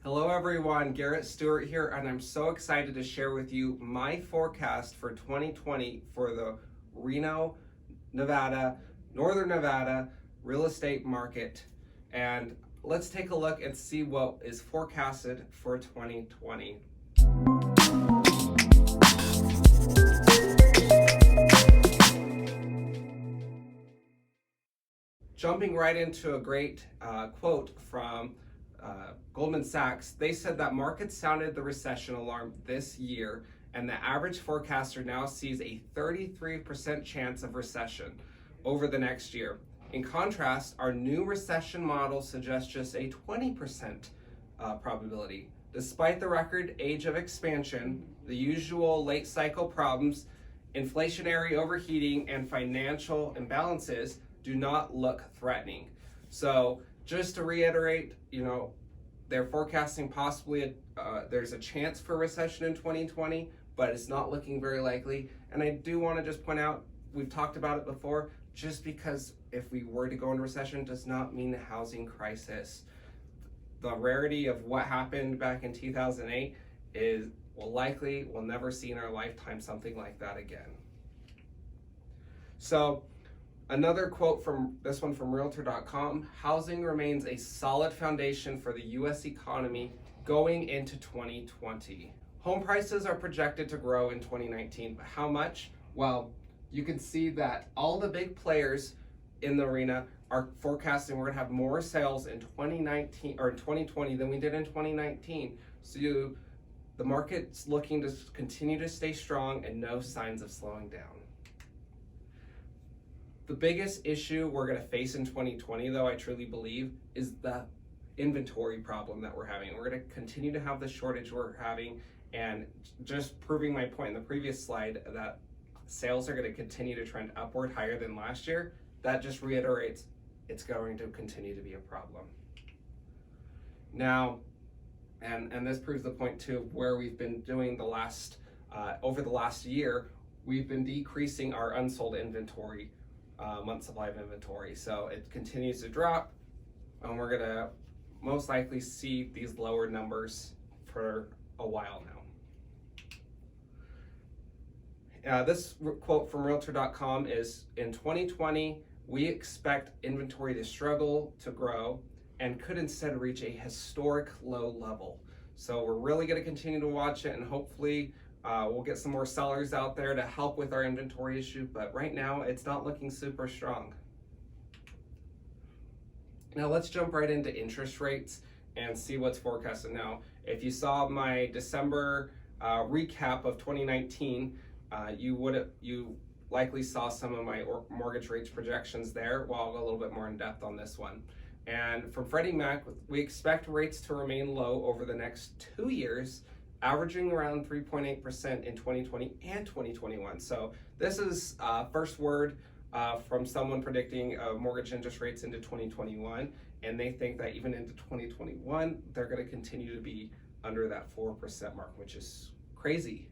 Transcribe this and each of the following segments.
Hello everyone, Garrett Stewart here, and I'm so excited to share with you my forecast for 2020 for the Reno, Nevada, Northern Nevada real estate market. And let's take a look and see what is forecasted for 2020. Jumping right into a great quote from Goldman Sachs, they said that markets sounded the recession alarm this year, and the average forecaster now sees a 33% chance of recession over the next year. In contrast, our new recession model suggests just a 20% probability. Despite the record age of expansion, the usual late cycle problems, inflationary overheating, and financial imbalances do not look threatening. So just to reiterate, they're forecasting possibly there's a chance for recession in 2020, but it's not looking very likely. And I do want to just point out, we've talked about it before, just because if we were to go into recession does not mean a housing crisis. The rarity of what happened back in 2008 we'll never see in our lifetime something like that again. So another quote from this one from Realtor.com, housing remains a solid foundation for the U.S. economy going into 2020. Home prices are projected to grow in 2019, but how much? Well, you can see that all the big players in the arena are forecasting we're going to have more sales in 2019 or 2020 than we did in 2019. So the market's looking to continue to stay strong and no signs of slowing down. The biggest issue we're going to face in 2020, though, I truly believe, is the inventory problem that we're having. We're going to continue to have the shortage we're having, and just proving my point in the previous slide that sales are going to continue to trend upward higher than last year, that just reiterates it's going to continue to be a problem. Now, and this proves the point too of where we've been doing over the last year, we've been decreasing our unsold inventory, month supply of inventory. So it continues to drop, and we're gonna most likely see these lower numbers for a while now. This quote from Realtor.com is, in 2020, we expect inventory to struggle to grow and could instead reach a historic low level. So we're really gonna continue to watch it, and hopefully we'll get some more sellers out there to help with our inventory issue, but right now it's not looking super strong. Now let's jump right into interest rates and see what's forecasted. Now, if you saw my December recap of 2019, you likely saw some of my mortgage rates projections there. Well, I'll go a little bit more in depth on this one. And from Freddie Mac, we expect rates to remain low over the next 2 years, averaging around 3.8% in 2020 and 2021. So this is first word from someone predicting mortgage interest rates into 2021, and they think that even into 2021, they're going to continue to be under that 4% mark, which is crazy.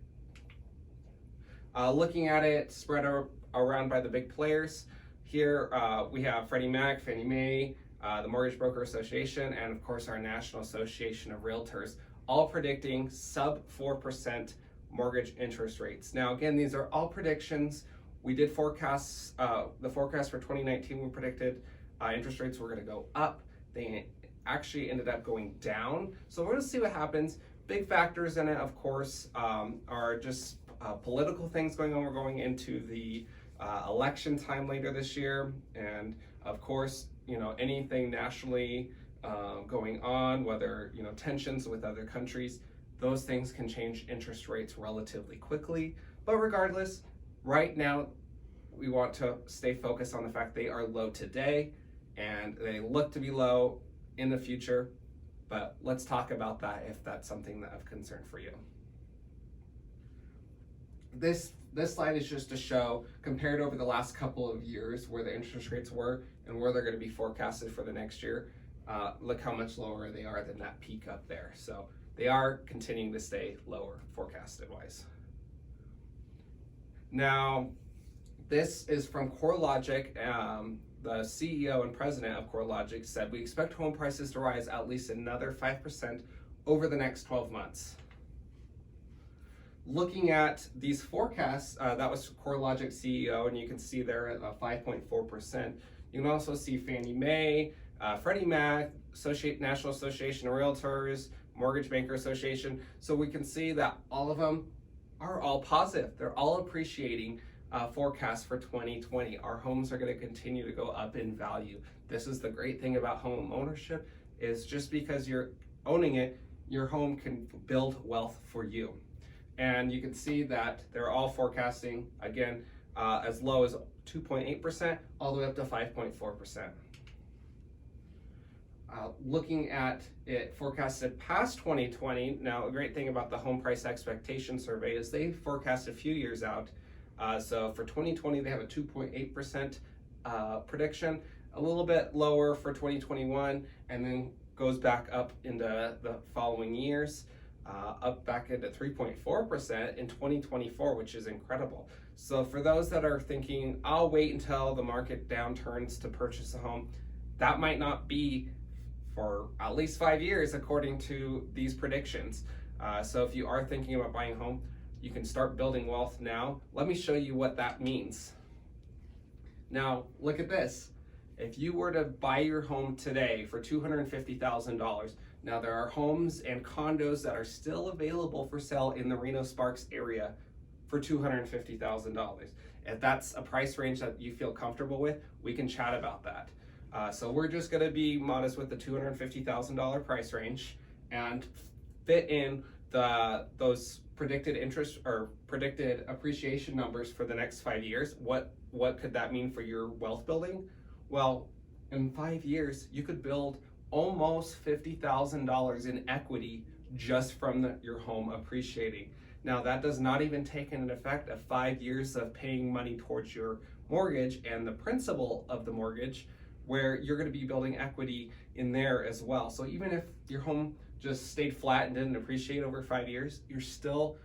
Looking at it spread around by the big players, here we have Freddie Mac, Fannie Mae, the Mortgage Broker Association, and of course our National Association of Realtors, all predicting sub 4% mortgage interest rates. Now, again, these are all predictions. We did forecasts, the forecast for 2019, we predicted interest rates were going to go up. They actually ended up going down. So we're going to see what happens. Big factors in it, of course, are just political things going on. We're going into the election time later this year. And of course, anything nationally going on, whether tensions with other countries, those things can change interest rates relatively quickly. But regardless, right now we want to stay focused on the fact they are low today and they look to be low in the future. But let's talk about that if that's something of concern for you. This slide is just to show, compared over the last couple of years, where the interest rates were and where they're going to be forecasted for the next year. Look how much lower they are than that peak up there. So they are continuing to stay lower forecasted wise. Now, this is from CoreLogic. The CEO and president of CoreLogic said, we expect home prices to rise at least another 5% over the next 12 months. Looking at these forecasts, that was CoreLogic CEO, and you can see there at 5.4%. You can also see Fannie Mae, Freddie Mac, National Association of Realtors, Mortgage Banker Association. So we can see that all of them are all positive. They're all appreciating forecasts for 2020. Our homes are going to continue to go up in value. This is the great thing about home ownership, is just because you're owning it, your home can build wealth for you. And you can see that they're all forecasting, again, as low as 2.8% all the way up to 5.4%. Looking at it forecasted past 2020, now a great thing about the Home Price Expectation Survey is they forecast a few years out. So for 2020, they have a 2.8% prediction, a little bit lower for 2021, and then goes back up into the following years, up back into 3.4% in 2024, which is incredible. So for those that are thinking, I'll wait until the market downturns to purchase a home, that might not be for at least 5 years, according to these predictions. So if you are thinking about buying a home, you can start building wealth now. Let me show you what that means. Now, look at this. If you were to buy your home today for $250,000, now there are homes and condos that are still available for sale in the Reno Sparks area for $250,000. If that's a price range that you feel comfortable with, we can chat about that. So we're just going to be modest with the $250,000 price range and fit in those predicted interest or predicted appreciation numbers for the next 5 years. What could that mean for your wealth building? Well, in 5 years, you could build almost $50,000 in equity just from your home appreciating. Now, that does not even take into effect of 5 years of paying money towards your mortgage and the principal of the mortgage, where you're going to be building equity in there as well. So even if your home just stayed flat and didn't appreciate over 5 years, you're still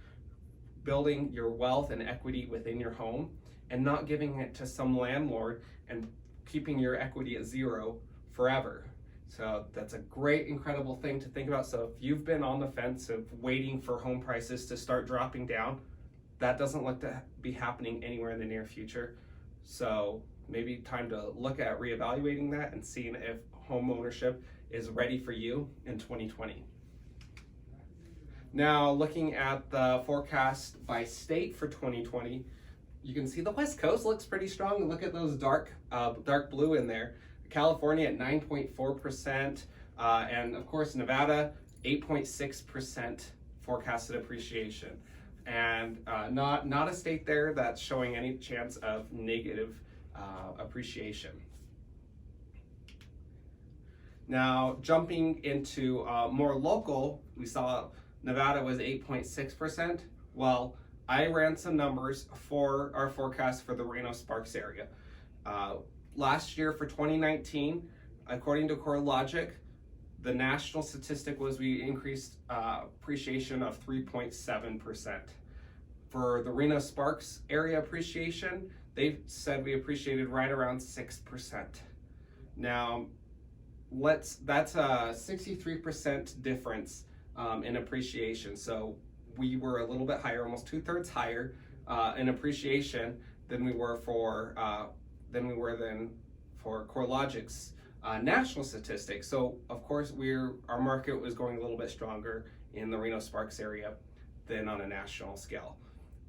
building your wealth and equity within your home and not giving it to some landlord and keeping your equity at zero forever. So that's a great, incredible thing to think about. So if you've been on the fence of waiting for home prices to start dropping down, that doesn't look to be happening anywhere in the near future. So maybe time to look at reevaluating that and seeing if home ownership is ready for you in 2020. Now, looking at the forecast by state for 2020, you can see the West Coast looks pretty strong. Look at those dark blue in there. California at 9.4%, and of course Nevada 8.6% forecasted appreciation, and not a state there that's showing any chance of negative appreciation. Now, jumping into more local, we saw Nevada was 8.6%. Well, I ran some numbers for our forecast for the Reno Sparks area. Last year for 2019, according to CoreLogic, the national statistic was we increased appreciation of 3.7%. For the Reno Sparks area appreciation, they said we appreciated right around 6%. Now, that's a 63% difference in appreciation. So we were a little bit higher, almost 2/3 higher in appreciation than we were for CoreLogic's national statistics. So of course our market was going a little bit stronger in the Reno Sparks area than on a national scale.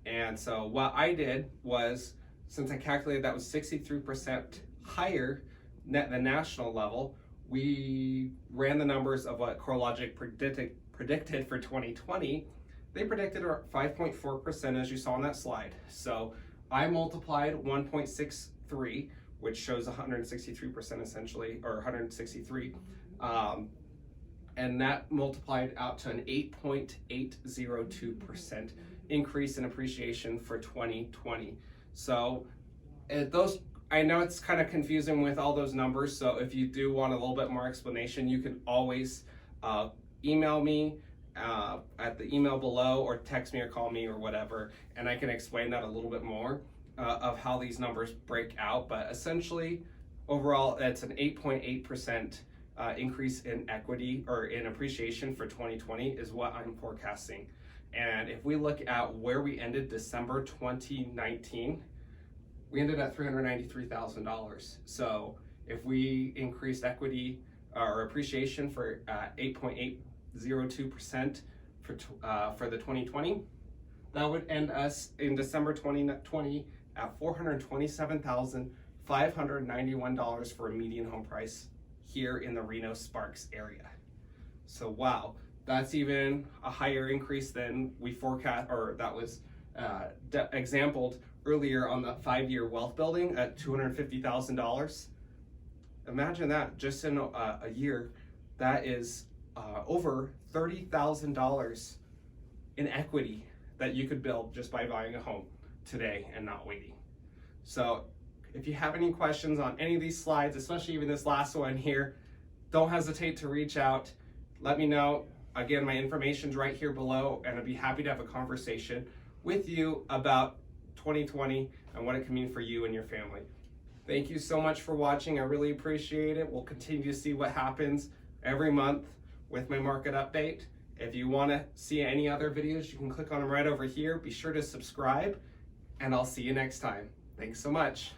And so what I did was, since I calculated that was 63% higher the national level, we ran the numbers of what CoreLogic predicted for 2020. They predicted 5.4%, as you saw on that slide. So I multiplied 1.63, which shows 163% essentially, or 163, and that multiplied out to an 8.802% increase in appreciation for 2020. So I know it's kind of confusing with all those numbers, so if you do want a little bit more explanation, you can always email me at the email below, or text me or call me or whatever, and I can explain that a little bit more of how these numbers break out. But essentially, overall, it's an 8.8% increase in equity or in appreciation for 2020 is what I'm forecasting. And if we look at where we ended December 2019, we ended at $393,000. So if we increased equity or appreciation for 8.802% for the 2020, that would end us in December 2020 at $427,591 for a median home price here in the Reno Sparks area. So wow, that's even a higher increase than we forecast, or that was exampled earlier on the 5-year wealth building at $250,000. Imagine that just in a year. That is over $30,000 in equity that you could build just by buying a home today and not waiting. So if you have any questions on any of these slides, especially even this last one here, don't hesitate to reach out. Let me know. Again, my information's right here below, and I'd be happy to have a conversation with you about 2020 and what it can mean for you and your family. Thank you so much for watching. I really appreciate it. We'll continue to see what happens every month with my market update. If you want to see any other videos, you can click on them right over here. Be sure to subscribe, and I'll see you next time. Thanks so much.